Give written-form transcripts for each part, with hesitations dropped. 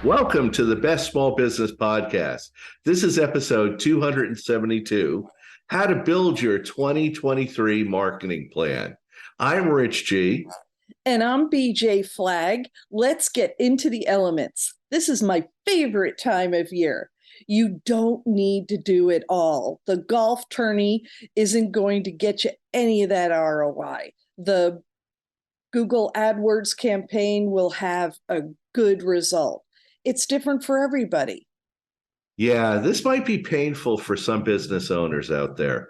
Welcome to the Best Small Business Podcast. This is episode 272, How to Build Your 2023 Marketing Plan. I'm Rich G. And I'm BJ Flagg. Let's get into the elements. This is my favorite time of year. You don't need to do it all. The golf tourney isn't going to get you any of that ROI. The Google AdWords campaign will have a good result. It's different for everybody. Yeah, this might be painful for some business owners out there,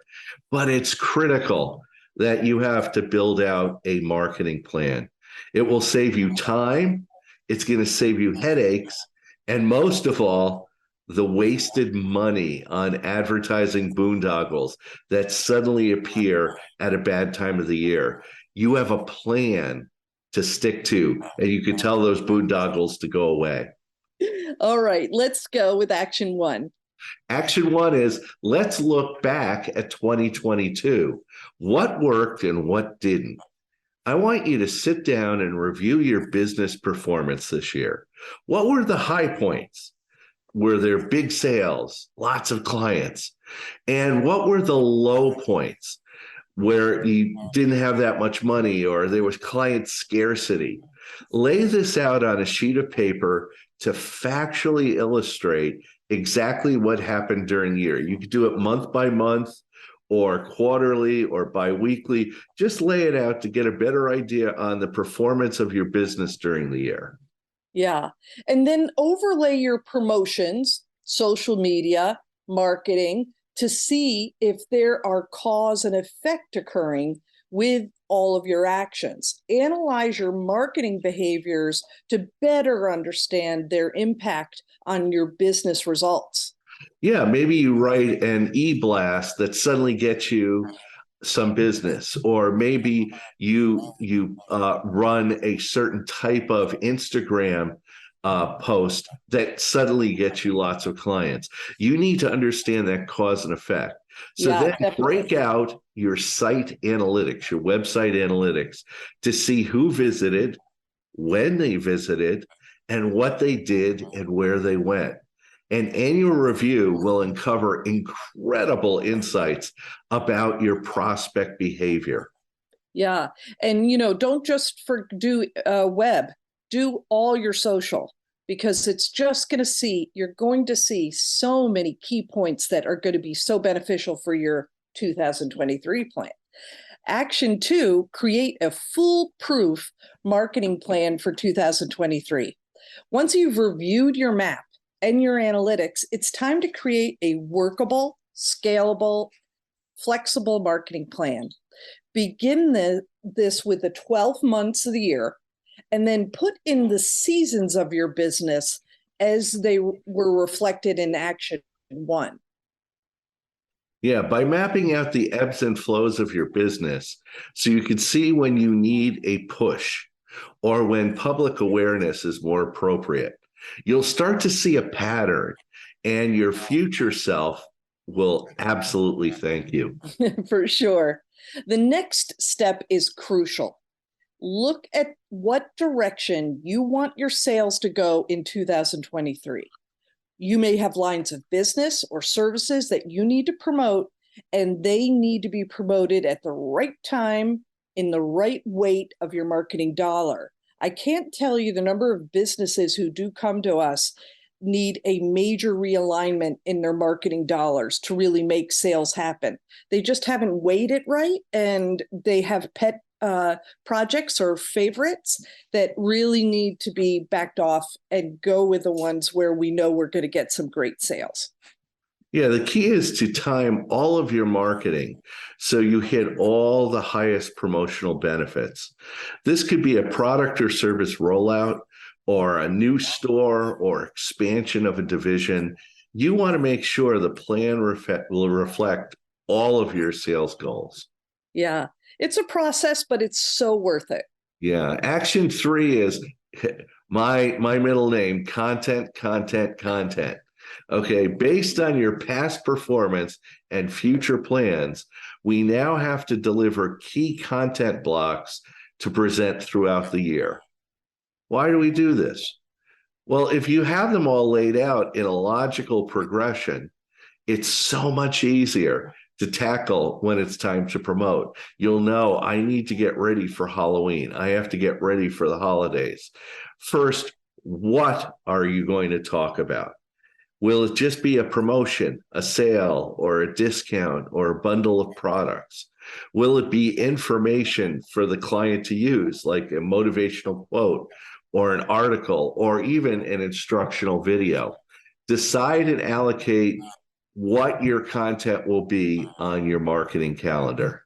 but it's critical that you have to build out a marketing plan. It will save you time, it's going to save you headaches, and most of all, the wasted money on advertising boondoggles that suddenly appear at a bad time of the year. You have a plan to stick to, and you can tell those boondoggles to go away. All right, let's go with action one. Action one is let's look back at 2022. What worked and what didn't? I want you to sit down and review your business performance this year. What were the high points? Were there big sales, lots of clients? And what were the low points where you didn't have that much money or there was client scarcity? Lay this out on a sheet of paper to factually illustrate exactly what happened during the year. You could do it month by month or quarterly or biweekly. Just lay it out to get a better idea on the performance of your business during the year. Yeah. And then overlay your promotions, social media, marketing to see if there are cause and effect occurring with all of your actions. Analyze your marketing behaviors to better understand their impact on your business results. Yeah, maybe you write an e-blast that suddenly gets you some business, or maybe you run a certain type of Instagram post that suddenly gets you lots of clients. You need to understand that cause and effect. So Yeah, then definitely. break out your site analytics, your website analytics, to see who visited, when they visited, and what they did and where they went. An annual review will uncover incredible insights about your prospect behavior. Yeah. And, don't just do web, do all your social, because it's just you're going to see so many key points that are going to be so beneficial for your 2023 plan. Action two, create a foolproof marketing plan for 2023. Once you've reviewed your map and your analytics, it's time to create a workable, scalable, flexible marketing plan. Begin this with the 12 months of the year, and then put in the seasons of your business as they were reflected in action one. Yeah, by mapping out the ebbs and flows of your business so you can see when you need a push or when public awareness is more appropriate, you'll start to see a pattern, and your future self will absolutely thank you. For sure. The next step is crucial. Look at what direction you want your sales to go in 2023. You may have lines of business or services that you need to promote, and they need to be promoted at the right time in the right weight of your marketing dollar. I can't tell you the number of businesses who do come to us need a major realignment in their marketing dollars to really make sales happen. They just haven't weighed it right, and they have pet projects or favorites that really need to be backed off and go with the ones where we know we're going to get some great sales. Yeah, the key is to time all of your marketing so you hit all the highest promotional benefits. This could be a product or service rollout, or a new store, or expansion of a division. You want to make sure the plan will reflect all of your sales goals. Yeah, it's a process, but it's so worth it. Yeah. Action three is my middle name, content, content, content. Okay. Based on your past performance and future plans, we now have to deliver key content blocks to present throughout the year. Why do we do this? Well, if you have them all laid out in a logical progression, it's so much easier to tackle when it's time to promote. You'll know I need to get ready for Halloween. I have to get ready for the holidays. First, what are you going to talk about? Will it just be a promotion, a sale, or a discount, or a bundle of products? Will it be information for the client to use, like a motivational quote, or an article, or even an instructional video? Decide and allocate what your content will be on your marketing calendar.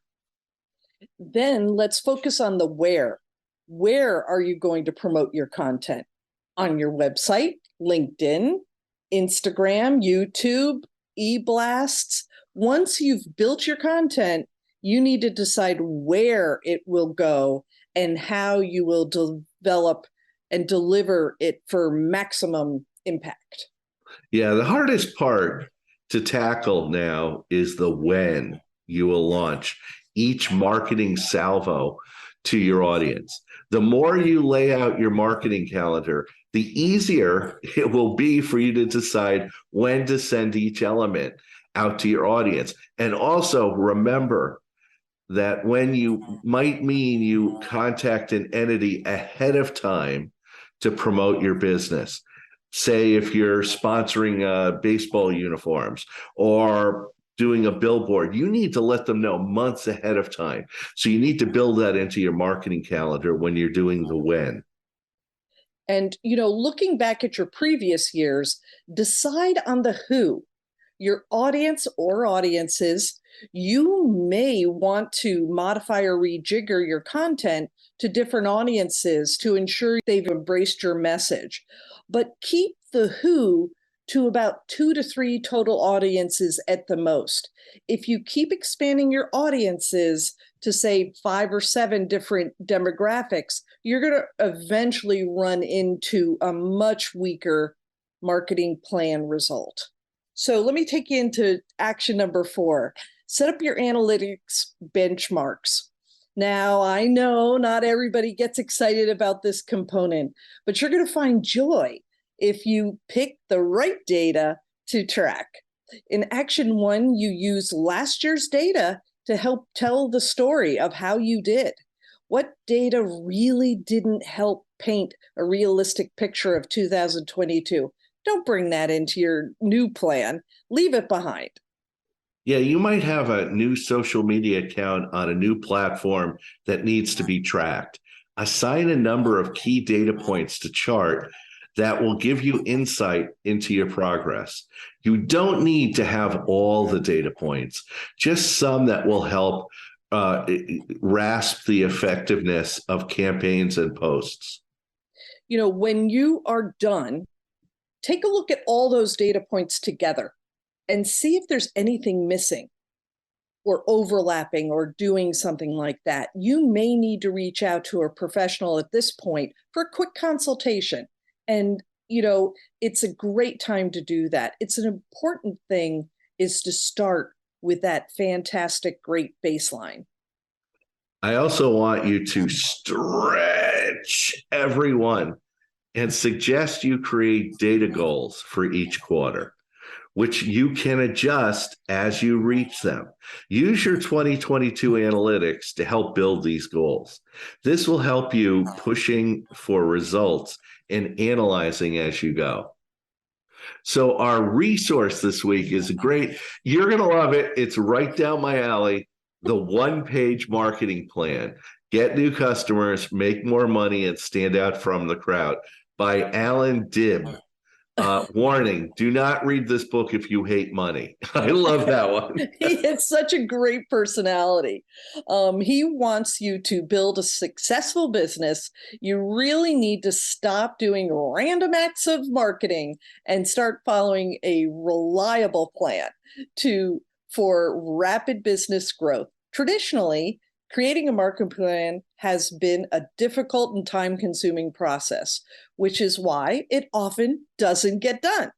Then let's focus on the where. Where are you going to promote your content? On your website, LinkedIn, Instagram, YouTube, eBlasts. Once you've built your content, you need to decide where it will go and how you will develop and deliver it for maximum impact. Yeah, the hardest part to tackle now is the when you will launch each marketing salvo to your audience. The more you lay out your marketing calendar, the easier it will be for you to decide when to send each element out to your audience. And also remember that when you might mean you contact an entity ahead of time to promote your business. Say if you're sponsoring baseball uniforms or doing a billboard, you need to let them know months ahead of time. So you need to build that into your marketing calendar when you're doing the when. And, looking back at your previous years, decide on the who, your audience or audiences. You may want to modify or rejigger your content to different audiences to ensure they've embraced your message. But keep the who to about 2 to 3 total audiences at the most. If you keep expanding your audiences to say 5 or 7 different demographics, you're going to eventually run into a much weaker marketing plan result. So let me take you into action number 4. Set up your analytics benchmarks. Now, I know not everybody gets excited about this component, but you're going to find joy if you pick the right data to track. In action 1, you use last year's data to help tell the story of how you did. What data really didn't help paint a realistic picture of 2022? Don't bring that into your new plan. Leave it behind. Yeah, you might have a new social media account on a new platform that needs to be tracked. Assign a number of key data points to chart that will give you insight into your progress. You don't need to have all the data points, just some that will help grasp the effectiveness of campaigns and posts. When you are done, take a look at all those data points together and see if there's anything missing or overlapping or doing something like that. You may need to reach out to a professional at this point for a quick consultation. And, it's a great time to do that. It's an important thing is to start with that fantastic, great baseline. I also want you to stretch everyone and suggest you create data goals for each quarter, which you can adjust as you reach them. Use your 2022 analytics to help build these goals. This will help you pushing for results and analyzing as you go. So our resource this week is you're going to love it. It's right down my alley. The one-page marketing plan. Get new customers, make more money, and stand out from the crowd by Alan Dibb. Warning, do not read this book if you hate money. I love that one. He has such a great personality. He wants you to build a successful business. You really need to stop doing random acts of marketing and start following a reliable plan for rapid business growth. Traditionally, creating a marketing plan has been a difficult and time-consuming process, which is why it often doesn't get done.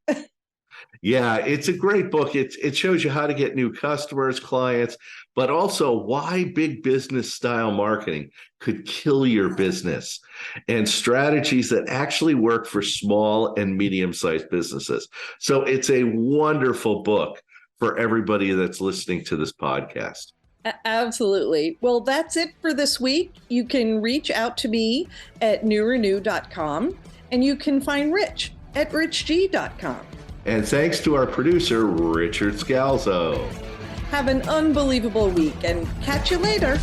Yeah, it's a great book. It shows you how to get new customers, clients, but also why big business style marketing could kill your business and strategies that actually work for small and medium-sized businesses. So it's a wonderful book for everybody that's listening to this podcast. Absolutely. Well, that's it for this week. You can reach out to me at newrenew.com, and you can find Rich at richg.com. And thanks to our producer, Richard Scalzo. Have an unbelievable week and catch you later.